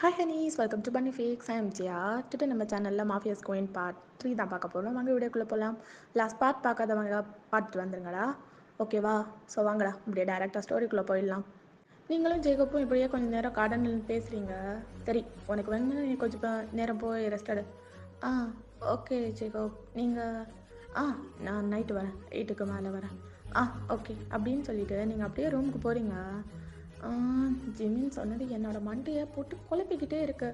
Hi honeys, welcome to bunny facts. I am Jiya. Today நம்ம சேனலில் mafias going part 3 தான் பார்க்க போகிறோம். வாங்க வீடியோக்குள்ளே போகலாம். லாஸ்ட் பார்ட் பார்க்காதவங்க பார்த்துட்டு வந்துருங்கடா. ஓகேவா? ஸோ வாங்கடா, இப்படியே டேரெக்டாக ஸ்டோரிக்குள்ளே போயிடலாம். நீங்களும் ஜேகப்பும் இப்படியே கொஞ்சம் நேரம் கார்டனில் பேசுகிறீங்க. சரி, உனக்கு வேணும்னா நீ கொஞ்சம் நேரம் போய் ரெஸ்ட் எடு. ஆ ஓகே ஜேகப். நீங்கள் நான் நைட்டு வரேன், 8க்கு மேலே வரேன். ஓகே அப்படின்னு சொல்லிவிட்டு நீங்கள் அப்படியே ரூமுக்கு போகிறீங்க. ஜிமின் சொன்னது என்னோட மண்டையை போட்டு குழப்பிக்கிட்டே இருக்கு.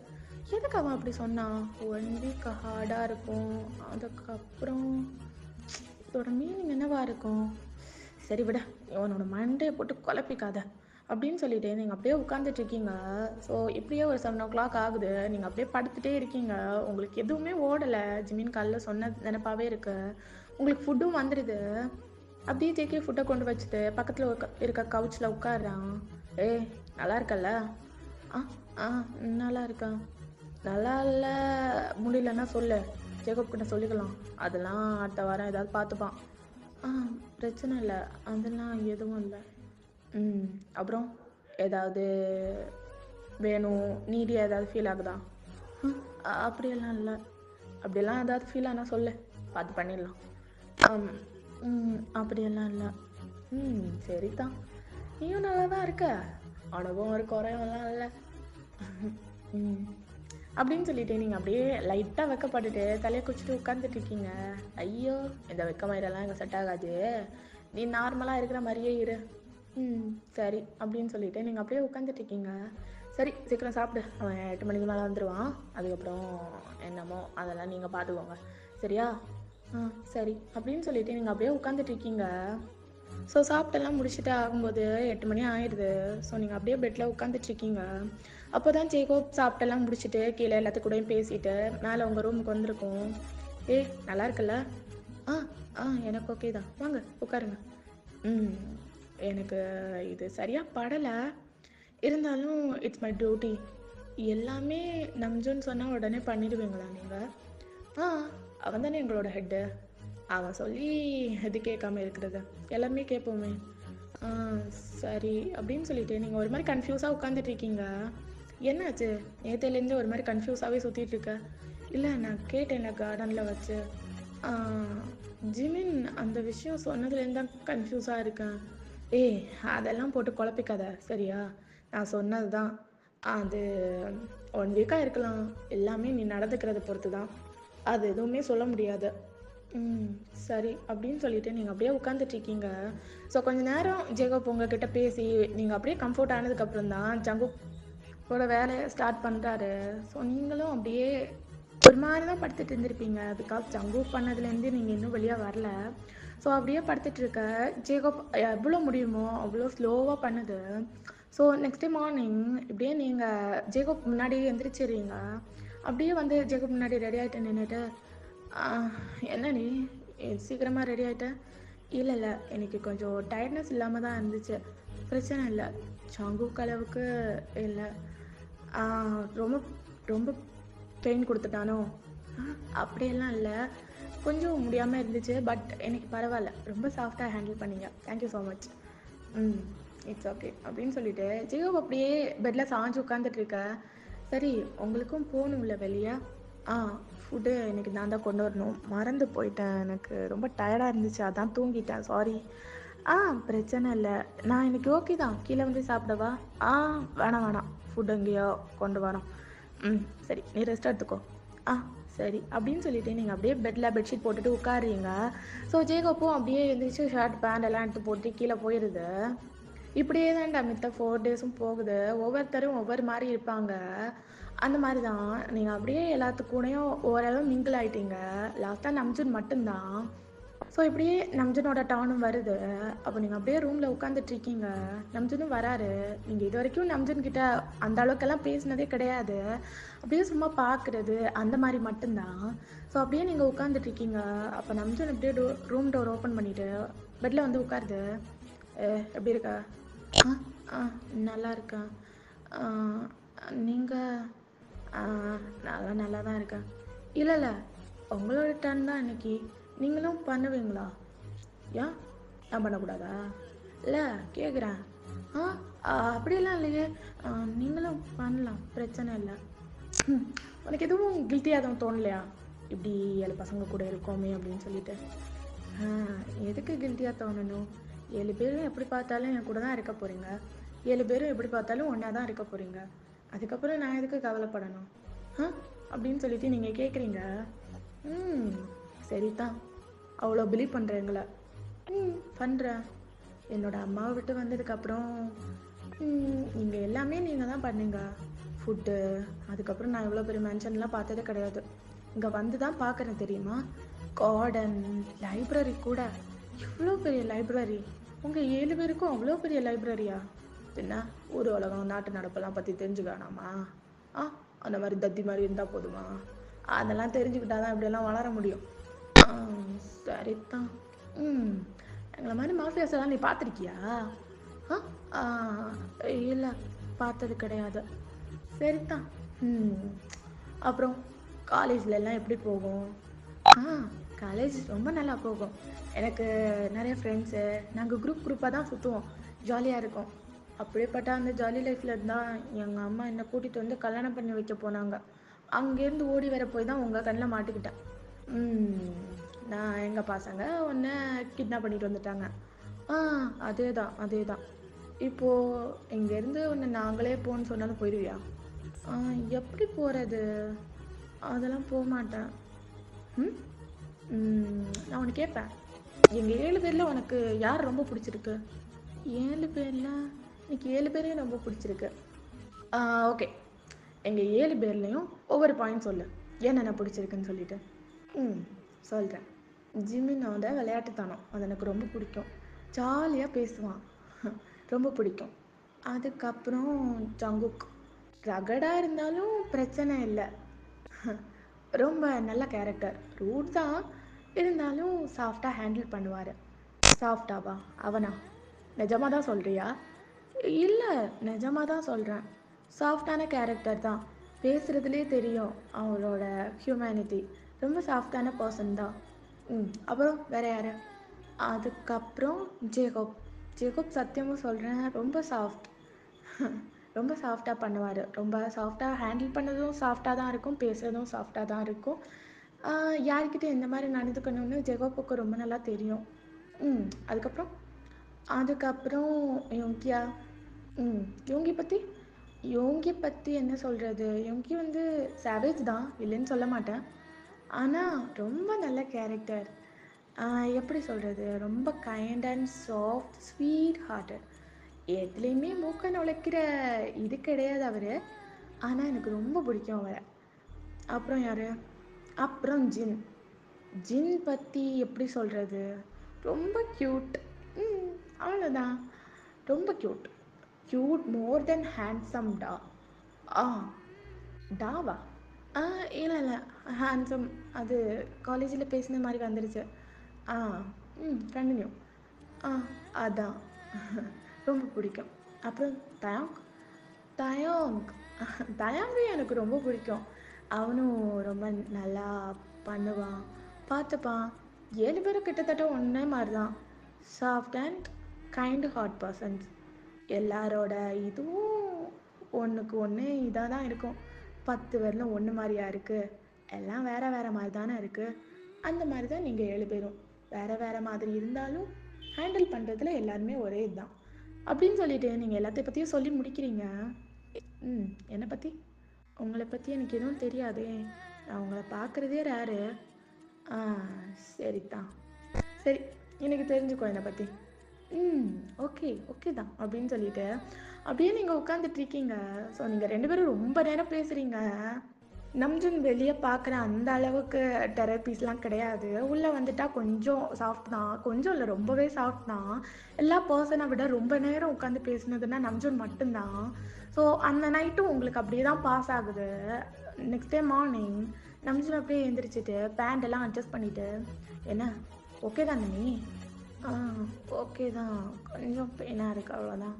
எதுக்கு அவன் அப்படி சொன்னான்? 1 வீக் ஹார்டாக இருக்கும், அதுக்கப்புறம் இதோட மீனிங் என்னவா இருக்கும்? சரி விட, இவனோட மண்டையை போட்டு குழப்பிக்காத அப்படின்னு சொல்லிட்டு நீங்கள் அப்படியே உட்காந்துட்டு இருக்கீங்க. ஸோ இப்படியே ஒரு 7 o'clock ஆகுது. நீங்கள் அப்படியே படுத்துகிட்டே இருக்கீங்க. உங்களுக்கு எதுவுமே ஓடலை. ஜிமின் காலைல சொன்ன நினைப்பாவே இருக்கு. உங்களுக்கு ஃபுட்டும் வந்துடுது. அப்படியே ஜேகே ஃபுட்டை கொண்டு வச்சுட்டு பக்கத்தில் இருக்க கவுச்சில் உட்காடுறான். நல்லா இருக்கல்ல? ஆ ஆ நல்லா இருக்கேன். நல்லா இல்லை, முடியலன்னா சொல்லு, ஜேகப் கிட்ட சொல்லிக்கலாம். அதெல்லாம் அடுத்த வாரம் ஏதாவது பார்த்துப்பான். பிரச்சனை இல்லை, அதெல்லாம் எதுவும் இல்லை. அப்புறம் ஏதாவது வேணும், நீடியாக ஏதாவது ஃபீல் ஆகுதா? அப்படியெல்லாம் இல்லை. அப்படியெல்லாம் ஏதாவது ஃபீல் ஆனால் சொல்லு, பார்த்து பண்ணிடலாம். அப்படியெல்லாம் இல்லை. சரி தான், நீயும் நல்லா தான் இருக்க, அனுபவம் ஒரு குறையெல்லாம் இல்லை அப்படின்னு சொல்லிட்டு நீங்கள் அப்படியே லைட்டாக வெக்கப்பட்டுட்டு தலையை குச்சிட்டு உட்காந்துட்டு இருக்கீங்க. ஐயோ, இந்த வெக்க மயிரெல்லாம் இங்கே செட் ஆகாது, நீ நார்மலாக இருக்கிற மாதிரியே இரு. சரி அப்படின்னு சொல்லிட்டு நீங்கள் அப்படியே உட்காந்துட்டு இருக்கீங்க. சரி சீக்கிரம் சாப்பிடு, அவன் 8 மணிக்கு மேலே வந்துடுவான். அதுக்கப்புறம் என்னமோ அதெல்லாம் நீங்கள் பார்த்துக்கோங்க, சரியா? சரி அப்படின்னு சொல்லிட்டு நீங்கள் அப்படியே உட்காந்துட்டு இருக்கீங்க. ஸோ சாப்பிட்டெல்லாம் முடிச்சுட்டு ஆகும்போது 8 மணி ஆயிடுது. ஸோ நீங்கள் அப்படியே பெட்டில் உட்காந்துட்ருக்கீங்க. அப்போ தான் ஜேகோப் சாப்பிட்டெல்லாம் முடிச்சுட்டு கீழே எல்லாத்து கூடயும் பேசிட்டு மேலே உங்கள் ரூமுக்கு வந்திருக்கோம். நல்லா இருக்குல்ல? எனக்கு ஓகே தான், வாங்க உட்காருங்க. எனக்கு இது சரியாக படலை, இருந்தாலும் இட்ஸ் மை டியூட்டி. எல்லாமே நம்ஜுன்னு சொன்னால் உடனே பண்ணிடுவீங்களா நீங்கள்? அவன் தானே எங்களோட ஹெட்டு, அவன் சொல்லி எது கேட்காம இருக்கிறது, எல்லாமே கேட்போமே. சரி அப்படின்னு சொல்லிட்டு நீங்கள் ஒரு மாதிரி கன்ஃபியூஸாக உட்காந்துட்டு இருக்கீங்க. என்னாச்சு? நேற்றுலேருந்து ஒரு மாதிரி கன்ஃபியூஸாகவே சுற்றிட்டு இருக்க. இல்லை, நான் கேட்டேன்ல கார்டனில் வச்சு. ஜிமின் அந்த விஷயம் சொன்னதுலேருந்து தான் கன்ஃபியூஸாக இருக்கேன். அதெல்லாம் போட்டு குழப்பிக்காத, சரியா? நான் சொன்னது தான், அது 1 வீக்காக இருக்கலாம். எல்லாமே நீ நடந்துக்கிறத பொறுத்து தான், அது எதுவுமே சொல்ல முடியாது. சரி அப்படின்னு சொல்லிட்டு நீங்கள் அப்படியே உட்காந்துட்ருக்கீங்க. ஸோ கொஞ்சம் நேரம் ஜேகப் உங்ககிட்ட பேசி நீங்கள் அப்படியே கம்ஃபர்ட் ஆனதுக்கப்புறம் தான் ஜங்குக்கோட வேலையை ஸ்டார்ட் பண்ணுறாரு. ஸோ நீங்களும் அப்படியே ஒரு மாதிரி தான் படுத்துட்டு இருந்திருப்பீங்க, பிகாஸ் ஜங்கு பண்ணதுலேருந்து நீங்கள் இன்னும் வெளியாக வரல. ஸோ அப்படியே படுத்துட்டு இருக்க ஜேகப் எவ்வளோ முடியுமோ அவ்வளோ ஸ்லோவாக பண்ணுது. ஸோ நெக்ஸ்ட் டே மார்னிங் இப்படியே நீங்கள் ஜேகப் முன்னாடியே எந்திரிச்சிடுறீங்க. அப்படியே வந்து ஜேகப் முன்னாடி ரெடி ஆகிட்டு நின்றுட்டு, என்னடி சீக்கிரமாக ரெடி ஆகிட்டேன்? இல்லை, எனக்கு கொஞ்சம் டயர்ட்னஸ் இல்லாமல் தான் இருந்துச்சு. பிரச்சனை இல்லை, சங்குக்கு அளவுக்கு இல்லை. ரொம்ப ரொம்ப பெயின் கொடுத்துட்டானோ? அப்படியெல்லாம் இல்லை, கொஞ்சம் முடியாமல் இருந்துச்சு, பட் எனக்கு பரவாயில்ல, ரொம்ப சாஃப்டாக ஹேண்டில் பண்ணிங்க, thank you so much. It's okay அப்படின்னு சொல்லிட்டு ஜியோப் அப்படியே பெட்டில் சாஞ்சு உட்காந்துட்டு இருக்க. சரி, உங்களுக்கும் போகணும்ல வெளியே? ஃபுட்டு இன்றைக்கி நான் தான் கொண்டு வரணும், மறந்து போயிட்டேன், எனக்கு ரொம்ப டயர்டாக இருந்துச்சு, அதான் தூங்கிட்டேன், சாரி. பிரச்சனை இல்லை, நான் இன்றைக்கி ஓகே தான், கீழே வந்து சாப்பிடவா? வேணாம், ஃபுட் எங்கேயோ கொண்டு வரோம். சரி, நீ ரெஸ்ட் எடுத்துக்கோ. சரி அப்படின்னு சொல்லிட்டு நீங்கள் அப்படியே பெட்டில் பெட்ஷீட் போட்டுட்டு உட்காருறீங்க. ஸோ ஜேகப்பும் அப்படியே எழுந்திரிச்சு ஷர்ட் பேண்ட் எல்லாம் எடுத்து போட்டு கீழே போயிடுது. இப்படியே தான்டா மித்த 4 டேஸும் போகுது. ஒவ்வொருத்தரும் ஒவ்வொரு மாதிரி இருப்பாங்க. அந்த மாதிரி தான் நீங்கள் அப்படியே எல்லாத்துக்கூடையும் ஓரளவு மிங்கிள் ஆகிட்டீங்க. லாஸ்ட்டாக நம்ஜுன் மட்டும்தான். ஸோ இப்படியே நம்ஜுனோட டர்னும் வருது. அப்போ நீங்கள் அப்படியே ரூமில் உட்காந்துட்ருக்கீங்க. நம்ஜுனும் வராரு. நீங்கள் இது வரைக்கும் நம்ஜுன்கிட்ட அந்த அளவுக்கெல்லாம் பேசினதே கிடையாது, அப்படியே சும்மா பார்க்குறது அந்த மாதிரி மட்டும்தான். ஸோ அப்படியே நீங்கள் உட்காந்துட்ருக்கீங்க. அப்போ நம்ஜுன் அப்படியே ரூம் டோர் ஓப்பன் பண்ணிவிட்டு பெட்டில் வந்து உட்காருது. எப்படி இருக்கா? நல்லா இருக்கேன். நீங்கள்? நல்லா தான் இருக்கேன். இல்லை, உங்களோட டர்ன் தான் இன்னைக்கு, நீங்களும் பண்ணுவீங்களா? ஏன் நான் பண்ணக்கூடாதா? இல்லை கேட்குறேன். அப்படியெல்லாம் இல்லையே. நீங்களும் பண்ணலாம், பிரச்சனை இல்லை. உனக்கு எதுவும் கில்ட்டியாக எதுவும் தோணலையா? இப்படி 7 பசங்க கூட இருக்கோமே அப்படின்னு சொல்லிட்டு. எதுக்கு கில்ட்டியாக தோணணும்? 7 பேரும் எப்படி பார்த்தாலும் என் கூட தான் இருக்க போகிறீங்க. 7 பேரும் எப்படி பார்த்தாலும் ஒன்றா தான் இருக்க போகிறீங்க. அதுக்கப்புறம் நான் எதுக்கு கவலைப்படணும்? அப்படின்னு சொல்லிட்டு நீங்கள் கேட்குறீங்க. சரிதான், அவ்வளோ பிலீவ் பண்ணுறீங்களா? பண்ணுறேன். என்னோடய அம்மாவை விட்டு வந்ததுக்கப்புறம் நீங்கள் எல்லாமே நீங்கள் தான் பண்ணீங்க. ஃபுட்டு, அதுக்கப்புறம் நான் எவ்வளோ பெரிய மென்ஷன்லாம் பார்த்ததே கிடையாது. இங்கே வந்து தான் பார்க்குறேன் தெரியுமா? கார்டன், லைப்ரரி கூட. இவ்வளோ பெரிய லைப்ரரி. உங்கள் 7 பேருக்கும் அவ்வளோ பெரிய லைப்ரரியா? என்ன ஊர் உலகம் நாட்டு நடப்பெல்லாம் பற்றி தெரிஞ்சுக்கணாமா? அந்த மாதிரி தத்தி மாதிரி இருந்தால் போதுமா? அதெல்லாம் தெரிஞ்சுக்கிட்டா தான் இப்படியெல்லாம் வளர முடியும். சரிதான். எங்களை மாதிரி மாஃபியாஸ் எல்லாம் நீ பார்த்துருக்கியா? இல்லை, பார்த்தது கிடையாது. சரிதான். அப்புறம் காலேஜில் எல்லாம் எப்படி போகும்? காலேஜ் ரொம்ப நல்லா போகும். எனக்கு நிறைய ஃப்ரெண்ட்ஸு. நாங்கள் குரூப்பாக தான் சுற்றுவோம், ஜாலியாக இருக்கும். அப்படியேப்பட்ட அந்த ஜாலி லைஃப்பில் இருந்தால் எங்கள் அம்மா என்னை கூட்டிகிட்டு வந்து கல்யாணம் பண்ணி வைக்க போனாங்க. அங்கேருந்து ஓடி வர போய் தான் உங்கள் கண்ணில் மாட்டிக்கிட்டேன். நான் எங்கள் பசங்க ஒன்று கிட்னாப் பண்ணிட்டு வந்துட்டாங்க. அதே தான். இப்போது இங்கேருந்து ஒன்று நாங்களே போன்னு சொன்னாலும் போயிடுவியா? எப்படி போகிறது? அதெல்லாம் போக மாட்டேன். நான் உனக்கு கேட்பேன், எங்கள் 7 பேரில் உனக்கு யார் ரொம்ப பிடிச்சிருக்கு? 7 பேரில் எனக்கு 7 பேரையும் ரொம்ப பிடிச்சிருக்கு. ஓகே, எங்கள் 7 பேர்லேயும் ஒவ்வொரு பாயிண்ட் சொல்லு, என்னென்ன பிடிச்சிருக்குன்னு சொல்லிட்டு. சொல்கிறேன். ஜிமினோட விளையாட்டுத்தனம், அது எனக்கு ரொம்ப பிடிக்கும். ஜாலியாக பேசுவான், ரொம்ப பிடிக்கும். அதுக்கப்புறம் ஜங்குக், ரகடாக இருந்தாலும் பிரச்சனை இல்லை, ரொம்ப நல்ல கேரக்டர். ரூட் தான் இருந்தாலும் சாஃப்டாக ஹேண்டில் பண்ணுவார். சாஃப்டாவா? அவனா? நிஜமாக தான் சொல்கிறியா? இல்லை, நிஜமாக தான் சொல்கிறேன். சாஃப்டான கேரக்டர் தான், பேசுகிறதுலே தெரியும் அவரோட ஹியூமனிட்டி. ரொம்ப சாஃப்டான பர்சன் தான். அப்புறம் வேறு யார்? அதுக்கப்புறம் ஜேக்கப் சத்தியமாக சொல்கிறேன், ரொம்ப சாஃப்ட். ரொம்ப சாஃப்டாக பண்ணுவார். ரொம்ப சாஃப்டாக ஹேண்டில் பண்ணதும் சாஃப்டாக தான் இருக்கும், பேசுகிறதும் சாஃப்டாக தான் இருக்கும். யார்கிட்ட எந்த மாதிரி நடந்துக்கணும்னு ஜேக்கப்புக்கு ரொம்ப நல்லா தெரியும். அதுக்கப்புறம் யோங்கியா. யோங்கி பற்றி என்ன சொல்கிறது? யோங்கி வந்து சேவேஜ் தான், இல்லைன்னு சொல்ல மாட்டேன். ஆனால் ரொம்ப நல்ல கேரக்டர். எப்படி சொல்கிறது? ரொம்ப kind and soft, sweet hearted. எதுலேயுமே மூக்க நுழைக்கிற இது கிடையாது அவர். ஆனால் எனக்கு ரொம்ப பிடிக்கும் அவரை. அப்புறம் யார்? அப்புறம் ஜின் பற்றி எப்படி சொல்கிறது? ரொம்ப க்யூட். அவ்வளோதான், ரொம்ப க்யூட். மோர் தென் ஹேண்ட்ஸம் டா. டாவா? இல்லை, ஹேண்ட்ஸம் அது காலேஜில் பேசின மாதிரி வந்துடுச்சு. கண்டினியூ. அதான் ரொம்ப பிடிக்கும். அப்புறம் தயாங்கும் எனக்கு ரொம்ப பிடிக்கும். அவனும் ரொம்ப நல்லா பண்ணுவான், பார்த்துப்பான். 7 பேரும் கிட்டத்தட்ட ஒன்றே மாதிரி தான், soft and kind heart persons. எல்லாரோட இதுவும் ஒன்றுக்கு ஒன்று இதாக தான் இருக்கும். 10 பேரில் ஒன்று மாதிரியா இருக்குது? எல்லாம் வேறு வேறு மாதிரி தானே இருக்குது. அந்த மாதிரி தான் நீங்கள் 7 பேரும். வேறு மாதிரி இருந்தாலும் ஹேண்டில் பண்ணுறதுல எல்லாருமே ஒரே இதுதான் அப்படின்னு சொல்லிட்டு நீங்கள் எல்லாத்தையும் பற்றியும் சொல்லி முடிக்கிறீங்க. என்னை பற்றி? உங்களை பற்றி எனக்கு எதுவும் தெரியாதே, நான் உங்களை பார்க்குறதே ரேரு. சரிதான், சரி, எனக்கு தெரிஞ்சுக்கோ என்னை பற்றி. ஓகே தான் அப்படின்னு சொல்லிட்டு அப்படியே நீங்கள் உட்காந்துட்டு இருக்கீங்க. ஸோ நீங்கள் 2 பேரும் ரொம்ப நேரம் பேசுகிறீங்க. நம்ஜுன் வெளியே பார்க்குற அந்த அளவுக்கு தெரப்பீஸ்லாம் கிடையாது. உள்ளே வந்துட்டால் கொஞ்சம் சாஃப்ட் தான், கொஞ்சம் இல்லை ரொம்பவே சாஃப்ட் தான். எல்லா பர்சனை விட ரொம்ப நேரம் உட்காந்து பேசுனதுன்னா நம்ஜுன் மட்டும்தான். ஸோ அந்த நைட்டும் உங்களுக்கு அப்படியே தான் பாஸ் ஆகுது. நெக்ஸ்ட் டே மார்னிங் நம்ஜுன் அப்படியே எழுந்திரிச்சிட்டு பேண்டெல்லாம் அட்ஜஸ்ட் பண்ணிவிட்டு, என்ன ஓகே தானே நீ? ஓகே தான், கொஞ்சம் பெயினாக இருக்குது அவ்வளோதான்.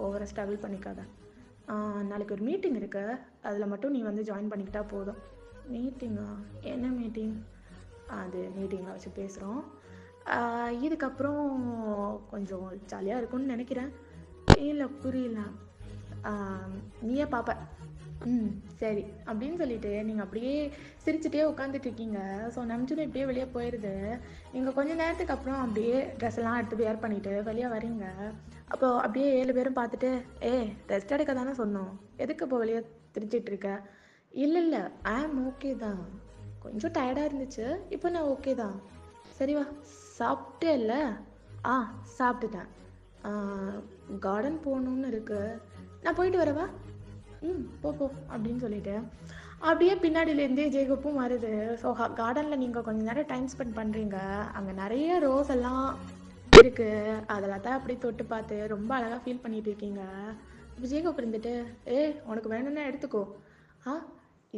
ஓவராக ஸ்ட்ரகிள் பண்ணிக்காத. நாளைக்கு ஒரு மீட்டிங் இருக்கு, அதில் மட்டும் நீ வந்து ஜாயின் பண்ணிக்கிட்டா போதும். மீட்டிங்கா? என்ன மீட்டிங்? அது மீட்டிங்கில் வச்சு பேசுகிறோம். இதுக்கப்புறம் கொஞ்சம் ஜாலியாக இருக்கும்னு நினைக்கிறேன். இல்லை புரியல. நீயே பார்ப்ப. ம் சரி அப்படின்னு சொல்லிட்டு நீங்கள் அப்படியே சிரிச்சுட்டே உட்காந்துட்டு இருக்கீங்க. ஸோ நம்ஜுன் இப்படியே வெளியே போயிடுது. நீங்கள் கொஞ்ச நேரத்துக்கு அப்புறம் அப்படியே ட்ரெஸ் எல்லாம் எடுத்து வேர் பண்ணிட்டு வெளியே வரீங்க. அப்போ அப்படியே 7 பேரும் பார்த்துட்டு, ரெஸ்ட் எடுக்க தானே சொன்னோம், எதுக்கு இப்போ வெளியே திரிச்சிட்டு இருக்க? இல்லை இல்லை, ஐ ஆம் ஓகே தான், கொஞ்சம் டயர்டாக இருந்துச்சு, இப்போ நான் ஓகே தான். சரி வா, சாப்பிட்டே இல்லை? ஆ சாப்பிட்டுட்டேன். கார்டன் போகணுன்னு இருக்கு, நான் போயிட்டு வரவா? போ போ அப்படின்னு சொல்லிட்டு அப்படியே பின்னாடியிலேருந்தே ஜேகப்பும் வருது. ஸோ கார்டனில் நீங்கள் கொஞ்சம் நேரம் டைம் ஸ்பெண்ட் பண்ணுறீங்க. அங்கே நிறைய ரோஸ் எல்லாம் இருக்கு, அதில் தான் அப்படியே தொட்டு பார்த்து ரொம்ப அழகாக ஃபீல் பண்ணிட்டு இருக்கீங்க. இப்போ ஜேகப் இருந்துட்டு, உனக்கு வேணும்னா எடுத்துக்கோ.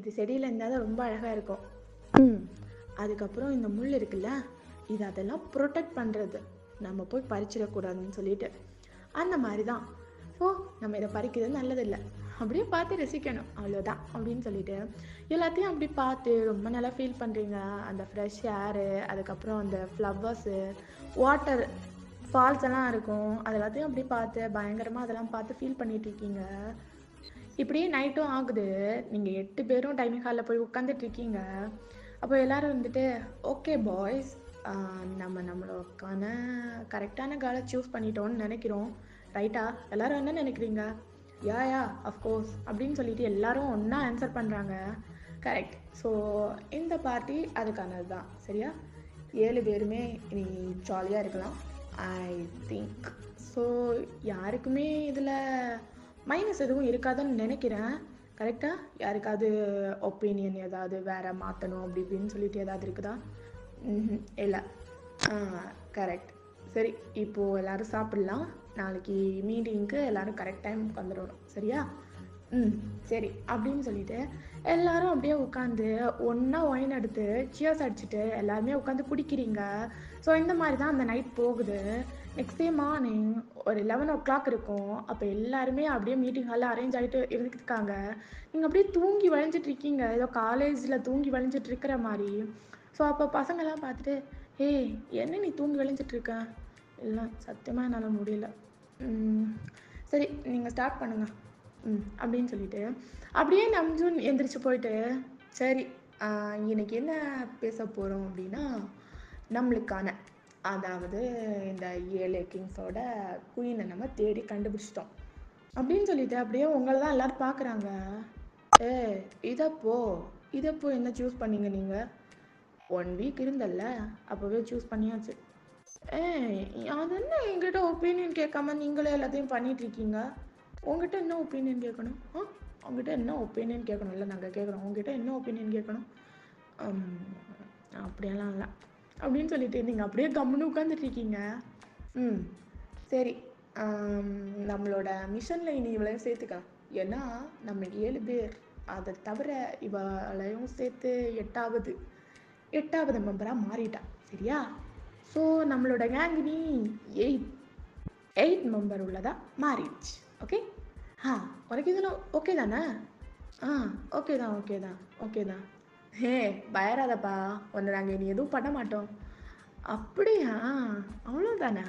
இது செடியில் இருந்தால் ரொம்ப அழகாக இருக்கும். அதுக்கப்புறம் இந்த முள் இருக்குல்ல, இது அதெல்லாம் ப்ரொடெக்ட் பண்ணுறது, நம்ம போய் பறிச்சிடக்கூடாதுன்னு சொல்லிட்டு அந்த மாதிரி தான். ஸோ நம்ம இதை பறிக்கிறது நல்லதில்லை, அப்படியே பார்த்து ரசிக்கணும், அவ்வளோதான் அப்படின்னு சொல்லிட்டு எல்லாத்தையும் அப்படி பார்த்து ரொம்ப நல்லா ஃபீல் பண்ணுறீங்க. அந்த ஃப்ரெஷ் ஏரு, அதுக்கப்புறம் அந்த ஃப்ளவர்ஸு, வாட்டர் ஃபால்ஸ் எல்லாம் இருக்கும், அது எல்லாத்தையும் அப்படி பார்த்து பயங்கரமாக அதெல்லாம் பார்த்து ஃபீல் பண்ணிட்டு இருக்கீங்க. இப்படியே நைட்டும் ஆகுது. நீங்கள் 8 பேரும் டைனிங் ஹாலில் போய் உட்காந்துட்டு இருக்கீங்க. அப்போ எல்லாரும் வந்துட்டு, ஓகே பாய்ஸ், நம்மளுக்கான கரெக்டான கேர்ளை சூஸ் பண்ணிட்டோன்னு நினைக்கிறோம், ரைட்டா? எல்லாரும் என்ன நினைக்கிறீங்க? யா அஃப்கோர்ஸ் அப்படின்னு சொல்லிட்டு எல்லாரும் ஒன்றா ஆன்சர் பண்ணுறாங்க. கரெக்ட். ஸோ இந்த பார்ட்டி அதுக்கானது தான், சரியா? 7 பேருமே நீ ஜாலியாக இருக்கலாம், ஐ திங்க். ஸோ யாருக்குமே இதில் மைனஸ் எதுவும் இருக்காதுன்னு நினைக்கிறேன், கரெக்டாக? யாருக்காவது ஒப்பீனியன் ஏதாவது வேறு மாற்றணும் அப்படி இப்படின்னு சொல்லிட்டு ஏதாவது இருக்குதா? இல்லை. கரெக்ட். சரி, இப்போது எல்லோரும் சாப்பிட்லாம், நாளைக்கு மீட்டிங்க்கு எல்லோரும் கரெக்ட் டைமுக்கு வந்துடணும், சரியா? சரி அப்படின்னு சொல்லிட்டு எல்லாரும் அப்படியே உட்காந்து ஒன்றா ஒயின் எடுத்து சியர்ஸ் அடிச்சுட்டு எல்லாருமே உட்காந்து குடிக்கிறீங்க. ஸோ இந்த மாதிரி தான் அந்த நைட் போகுது. நெக்ஸ்ட் டே மார்னிங் ஒரு 11 o'clock இருக்கும். அப்போ எல்லாருமே அப்படியே மீட்டிங் ஹாலில் அரேஞ்ச் ஆகிட்டு இருக்காங்க. நீங்கள் அப்படியே தூங்கி வளைஞ்சிட்டு இருக்கீங்க, ஏதோ காலேஜில் தூங்கி வளைஞ்சிட்டு இருக்கிற மாதிரி. ஸோ அப்போ பசங்கள்லாம் பார்த்துட்டு, என்ன நீ தூங்கி வளைஞ்சிட்டு இருக்க? இல்லை சத்தியமாக என்னால் முடியல. சரி நீங்கள் ஸ்டார்ட் பண்ணுங்க அப்படின்னு சொல்லிட்டு அப்படியே நம்ஜுன் எந்திரிச்சு போயிட்டு, சரி இன்னைக்கு என்ன பேச போகிறோம் அப்படின்னா, நம்மளுக்கான, அதாவது இந்த 7 கிங்ஸோட குயினை நம்ம தேடி கண்டுபிடிச்சிட்டோம் அப்படின்னு சொல்லிட்டு அப்படியே உங்களை தான் எல்லோரும் பார்க்குறாங்க. இதப்போ என்ன சூஸ் பண்ணீங்க நீங்கள்? 1 வீக் இருந்தல்ல, அப்போவே சூஸ் பண்ணியாச்சு. அது என்ன என்கிட்ட ஒப்பீனியன் கேட்காம நீங்களே எல்லாத்தையும் பண்ணிட்டு இருக்கீங்க? உங்ககிட்ட என்ன ஒப்பீனியன் கேட்கணும்? உங்ககிட்ட என்ன ஒப்பீனியன் கேட்கணும்? இல்லை நாங்கள் கேட்குறோம், உங்ககிட்ட என்ன ஒப்பீனியன் கேட்கணும்? அப்படியெல்லாம் இல்லை அப்படின்னு சொல்லிட்டு நீங்கள் அப்படியே கம்முன்னு உட்காந்துட்டு இருக்கீங்க. சரி, நம்மளோட மிஷனில் இனி இவளையும் சேர்த்துக்கலாம், ஏன்னா நம்ம 7 பேர், அதை தவிர இவளையும் சேர்த்து 8வது மெம்பராக மாறிட்டா, சரியா? ஸோ நம்மளோட கேங் நீ 8 மெம்பர் உள்ளதா மாறிடுச்சு, ஓகே? உனக்கு இதெல்லாம் ஓகே தானே? ஓகே தான். பயராதப்பா, ஒன்று நாங்கள் இனி எதுவும் பண்ண மாட்டோம். அப்படியா? அவ்வளோதானா?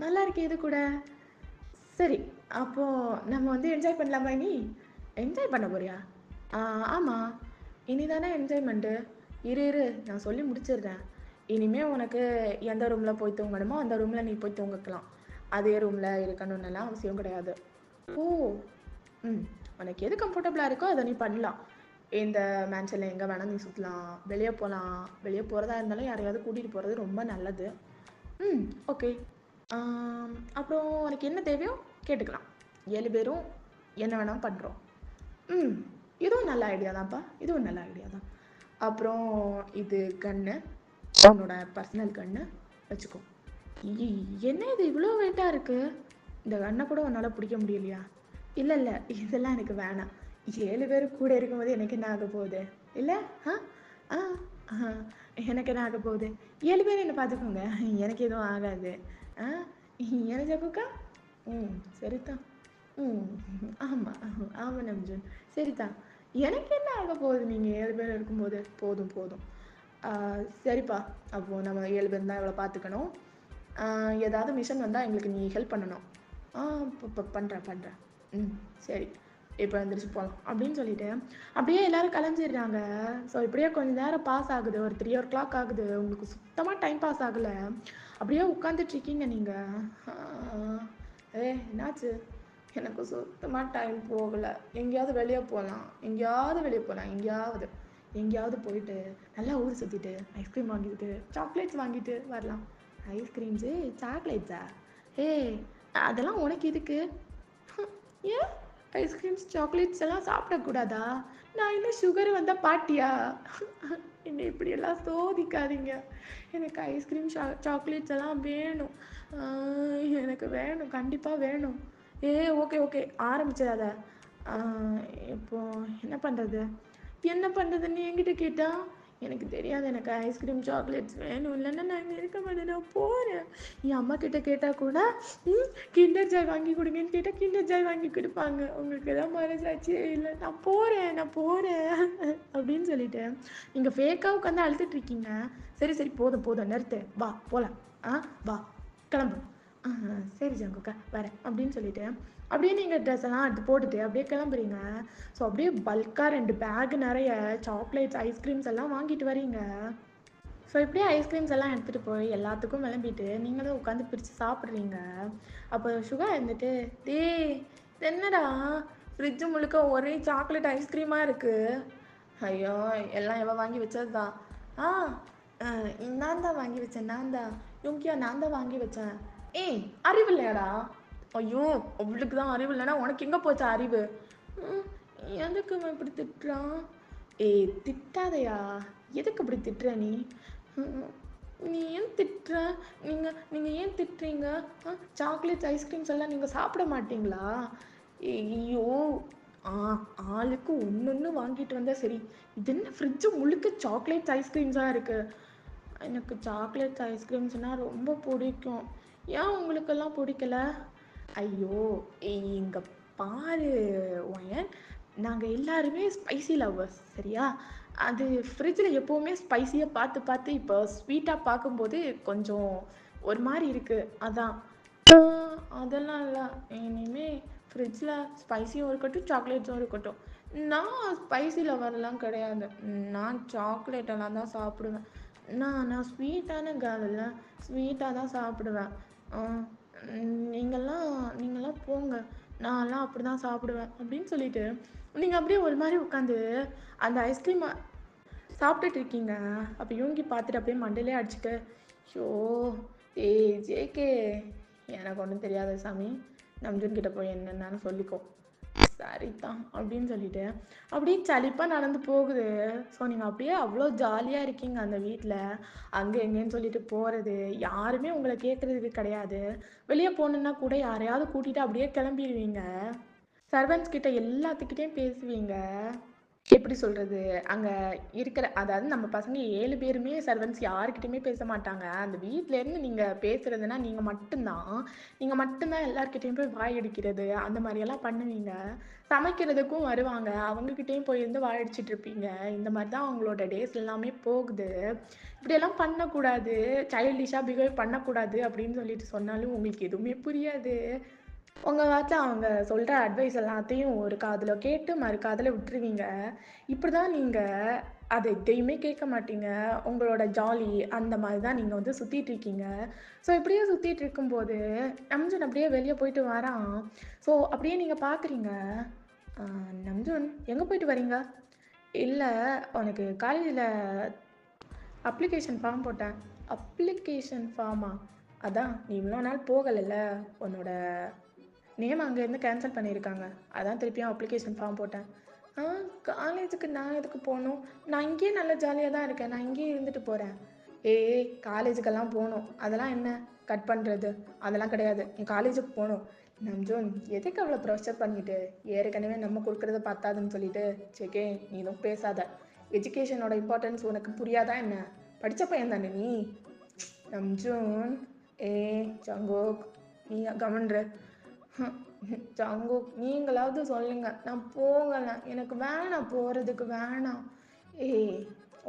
நல்லா இருக்கே இது கூட. சரி, அப்போது நம்ம வந்து என்ஜாய் பண்ணலாமா? நீ என்ஜாய் பண்ண போறியா? ஆமாம், இனி தானே என்ஜாய்மெண்ட்டு. இரு நான் சொல்லி முடிச்சிடுறேன். இனிமேல் உனக்கு எந்த ரூமில் போய் தூங்கணுமோ அந்த ரூமில் நீ போய் தூங்கிக்கலாம், அதே ரூமில் இருக்கணும்னுலாம் அவசியம் கிடையாது. உனக்கு எது கம்ஃபர்டபுளாக இருக்கோ அதை நீ பண்ணலாம். இந்த மேன்ஷனில் எங்கே வேணால் நீ சுற்றலாம், வெளியே போகலாம். வெளியே போகிறதா இருந்தாலும் யாரையாவது கூட்டிகிட்டு போகிறது ரொம்ப நல்லது. ஓகே. அப்புறம் உனக்கு என்ன தேவையோ கேட்டுக்கலாம், 7 பேரும் என்ன வேணாலும் பண்ணுறோம். இதுவும் நல்ல ஐடியா தான். அப்புறம் இது கன்று, உன்னோட பர்சனல் கன்று வச்சுக்கோ. என்ன இது இவ்வளோ வெயிட்டாக இருக்குது? இந்த கண்ணை கூட உன்னால் பிடிக்க முடியலையா? இல்லை இதெல்லாம் எனக்கு வேணாம். 7 பேர் கூட இருக்கும்போது எனக்கு என்ன ஆக போகுது? இல்லை எனக்கு என்ன ஆக போகுது? 7 பேர் என்னை பார்த்துக்கோங்க, எனக்கு எதுவும் ஆகாது. என்ன ஜக்குக்கா? சரிதான். ஆமாம் நம்ஜுன், சரிதான். எனக்கு என்ன ஆக போகுது நீங்கள் 7 பேர் இருக்கும்போது? போதும். சரிப்பா, அப்போது நம்ம 7 பேர் தான் இவ்வளோ பார்த்துக்கணும். ஏதாவது மிஷன் வந்தால் எங்களுக்கு நீ ஹெல்ப் பண்ணணும். ஆ இப்போ பண்ணுறேன். ம் சரி, இப்போ எழுந்திரிச்சு போகலாம் அப்படின்னு சொல்லிட்டு அப்படியே எல்லாரும் கிளம்பிடுறாங்க. ஸோ இப்படியே கொஞ்ச நேரம் பாஸ் ஆகுது, ஒரு 3 o'clock ஆகுது. உங்களுக்கு சுத்தமாக டைம் பாஸ் ஆகலை. அப்படியே உட்காந்துட்டு இருக்கீங்க நீங்கள். என்னாச்சு? எனக்கு சுத்தமாக டைம் போகலை. எங்கேயாவது போயிட்டு நல்லா ஊர் சுற்றிட்டு ஐஸ்கிரீம் வாங்கிட்டு சாக்லேட்ஸ் வாங்கிட்டு வரலாம். ஐஸ்கிரீம்ஸு சாக்லேட்ஸா? ஏய், அதெல்லாம் உனக்கு எதுக்கு? ஏன் ஐஸ்கிரீம்ஸ் சாக்லேட்ஸ் எல்லாம் சாப்பிடக்கூடாதா? நான் இன்னும் சுகர் வந்த பாட்டியா? என்னை இப்படியெல்லாம் சோதிக்காதீங்க. எனக்கு ஐஸ்கிரீம் சாக்லேட்ஸ் எல்லாம் வேணும். எனக்கு வேணும், கண்டிப்பாக வேணும். ஓகே ஆரம்பிச்சிடாத. இப்போ என்ன பண்ணுறதுன்னு என்கிட்ட கேட்டா? எனக்கு தெரியாது. எனக்கு ஐஸ்கிரீம் சாக்லேட்ஸ் வேணும், இல்லைன்னா நான் இங்கே இருக்க மாட்டேன், நான் போகிறேன். என் அம்மா கிட்ட கேட்டால் கூட கிண்டர் ஜாய் வாங்கி கொடுங்கன்னு கேட்டால் கிண்டர் ஜாய் வாங்கி கொடுப்பாங்க. உங்களுக்கு எதாவது மனசாச்சு இல்லை, நான் போகிறேன் அப்படின்னு சொல்லிட்டு நீங்கள் ஃபேக்காக உட்காந்து அழுதுட்டு இருக்கீங்க. சரி போதும் நிறுத்து, வா போகலாம். வா கிளம்பு. சரி ஜங்குக்கா வரேன் அப்படின்னு சொல்லிட்டு அப்படியே நீங்கள் ட்ரெஸ் எல்லாம் எடுத்து போட்டுட்டு அப்படியே கிளம்புறீங்க. ஸோ அப்படியே பல்காக 2 பேக் நிறைய சாக்லேட்ஸ் ஐஸ்கிரீம்ஸ் எல்லாம் வாங்கிட்டு வரீங்க. ஸோ இப்படியே ஐஸ்கிரீம்ஸ் எல்லாம் எடுத்துகிட்டு போய் எல்லாத்துக்கும் விளம்பிட்டு நீங்களும் உட்காந்து பிரித்து சாப்பிட்றீங்க. அப்போ சுகா இருந்துட்டு, என்னடா ஃப்ரிட்ஜு முழுக்க ஒரே சாக்லேட் ஐஸ்கிரீமாக இருக்குது. ஐயோ, எல்லாம் எவ வாங்கி வச்சது தான். நான் தான் வாங்கி வச்சேன். நான் தான் வாங்கி வச்சேன். அறிவு இல்லையாடா? ஐயோ, அவளுக்கு தான் அறிவு இல்லைன்னா உனக்கு எங்கே போச்சா அறிவு? எதுக்கு இப்படி திட்டுறான்? திட்டாதையா, எதுக்கு இப்படி திட்டுற நீ? நீ ஏன் திட்டுற? நீங்கள் ஏன் திட்டுறீங்க? சாக்லேட்ஸ் ஐஸ்கிரீம்ஸ் எல்லாம் நீங்கள் சாப்பிட மாட்டீங்களா? ஐயோ, ஆளுக்கு ஒன்று வாங்கிட்டு வந்தால் சரி. இது என்ன ஃப்ரிட்ஜு முழுக்க சாக்லேட்ஸ் ஐஸ்கிரீம்ஸாக இருக்குது. எனக்கு சாக்லேட்ஸ் ஐஸ்கிரீம்ஸ்னால் ரொம்ப பிடிக்கும். ஏன் உங்களுக்கெல்லாம் பிடிக்கல? ஐயோ, இங்கே பாரு ஒயன், நாங்கள் எல்லாருமே ஸ்பைசி லவ்வர்ஸ், சரியா? அது ஃப்ரிட்ஜில் எப்போவுமே ஸ்பைசியாக பார்த்து இப்போ ஸ்வீட்டாக பார்க்கும்போது கொஞ்சம் ஒரு மாதிரி இருக்குது, அதான். அதெல்லாம் இல்லை, இனிமேல் ஃப்ரிட்ஜில் ஸ்பைசியும் இருக்கட்டும் சாக்லேட்ஸும் இருக்கட்டும். நான் ஸ்பைசி லவர்லாம் கிடையாது. நான் சாக்லேட்டெல்லாம் தான் சாப்பிடுவேன். நான் ஸ்வீட்டான கேர்ள் இல்லை, ஸ்வீட்டாக தான் சாப்பிடுவேன். நீங்கள்லாம் போங்க, நான்லாம் அப்படி தான் சாப்பிடுவேன் அப்படின்னு சொல்லிட்டு நீங்கள் அப்படியே ஒரு மாதிரி உட்காந்து அந்த ஐஸ்கிரீமை சாப்பிட்டுட்டு இருக்கீங்க. அப்போ யூங்கி பார்த்துட்டு அப்படியே மண்டையிலே அடிச்சுட்டு, ஷோ ஜேகே, எனக்கு ஒன்றும் தெரியாது சாமி, நம்ஜுன் கிட்ட போய் என்னென்னு சொல்லிக்கோ. சரிதான் அப்படின்னு சொல்லிட்டு அப்படியே சலிப்பாக நடந்து போகுது. ஸோ நீங்கள் அப்படியே அவ்வளோ ஜாலியாக இருக்கீங்க அந்த வீட்டில். அங்கே எங்கேன்னு சொல்லிட்டு போகிறது, யாருமே உங்களை கேட்குறதுக்கு கிடையாது. வெளியே போகணுன்னா கூட யாரையாவது கூட்டிகிட்டு அப்படியே கிளம்பிடுவீங்க. சர்வன்ட்ஸ் கிட்ட எல்லாத்துக்கிட்டையும் பேசுவீங்க. எப்படி சொல்கிறது, அங்கே இருக்கிற அதாவது நம்ம பசங்க 7 பேருமே சர்வன்ட்ஸ் யாருக்கிட்டையுமே பேச மாட்டாங்க. அந்த வீட்டிலேருந்து நீங்கள் பேசுகிறதுனா நீங்கள் மட்டும்தான் எல்லாருக்கிட்டையும் போய் வாய் அடிக்கிறது, அந்த மாதிரியெல்லாம் பண்ணுவீங்க. சமைக்கிறதுக்கும் வருவாங்க, அவங்கக்கிட்டேயும் போய் இருந்து வாய் அடிச்சிட்டு இருப்பீங்க. இந்த மாதிரி தான் அவங்களோட டேஸ் எல்லாமே போகுது. இப்படியெல்லாம் பண்ணக்கூடாது, சைல்டிஷாக பிஹேவ் பண்ணக்கூடாது அப்படின்னு சொல்லிட்டு சொன்னாலும் உங்களுக்கு எதுவுமே புரியாது. உங்கள் வாட்டில் அவங்க சொல்கிற அட்வைஸ் எல்லாத்தையும் ஒரு காதில் கேட்டு மறு காதில் விட்டுருவீங்க. இப்படி தான் நீங்கள் அதை எதையுமே கேட்க மாட்டீங்க. உங்களோட ஜாலி அந்த மாதிரி தான் நீங்கள் வந்து சுற்றிட்டு இருக்கீங்க. ஸோ இப்படியே சுற்றிட்டு இருக்கும்போது நம்ஜுன் அப்படியே வெளியே போயிட்டு வரான். ஸோ அப்படியே நீங்கள் பார்க்குறீங்க, நம்ஜுன் எங்கே போயிட்டு வரீங்க? இல்லை, உனக்கு காலேஜில் அப்ளிகேஷன் ஃபார்ம் போட்டேன். Application pharma? அதான் நீ இவ்வளோ நாள் போகலைல்ல, உன்னோட நேம் அங்கேருந்து கேன்சல் பண்ணியிருக்காங்க, அதான் திருப்பியும் அப்ளிகேஷன் ஃபார்ம் போட்டேன். காலேஜுக்கு நான் எதுக்கு போகணும்? நான் இங்கேயே நல்லா ஜாலியாக தான் இருக்கேன், நான் இங்கேயே இருந்துட்டு போகிறேன். காலேஜுக்கெல்லாம் போகணும், அதெல்லாம் என்ன கட் பண்ணுறது? அதெல்லாம் கிடையாது, நீ காலேஜுக்கு போகணும். நம்ஜோன், எதுக்கு அவ்வளோ ப்ரெஷர் பண்ணிட்டு? ஏற்கனவே நம்ம கொடுக்குறத பார்த்தாதுன்னு சொல்லிட்டு சேக்கே நீ எதுவும் பேசாத. எஜுகேஷனோட இம்பார்ட்டன்ஸ் உனக்கு புரியாதா என்ன? படித்த பையன் தானே நீ. நம்ஜோன், ஜங்கோக், நீ கவனிற. ஜங்குக், நீங்களாவது சொல்லுங்க, நான் போகலை, எனக்கு வேணாம், போகிறதுக்கு வேணாம்.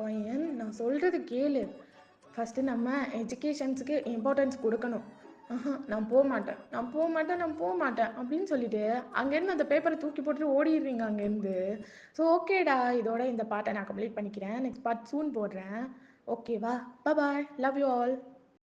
ஒயன், நான் சொல்கிறது கேளு. ஃபஸ்ட்டு நம்ம எஜுகேஷன்ஸுக்கு இம்பார்ட்டன்ஸ் கொடுக்கணும். நான் போக மாட்டேன், நான் போக மாட்டேன், நான் போக மாட்டேன் அப்படின்னு சொல்லிட்டு அங்கேருந்து அந்த பேப்பரை தூக்கி போட்டுட்டு ஓடிடுறீங்க அங்கேருந்து. ஸோ ஓகேடா, இதோட இந்த பார்ட்டை நான் கம்ப்ளீட் பண்ணிக்கிறேன். நெக்ஸ்ட் பார்ட் சூன் போடுறேன். ஓகேவா? பாய், லவ் யூ ஆல்.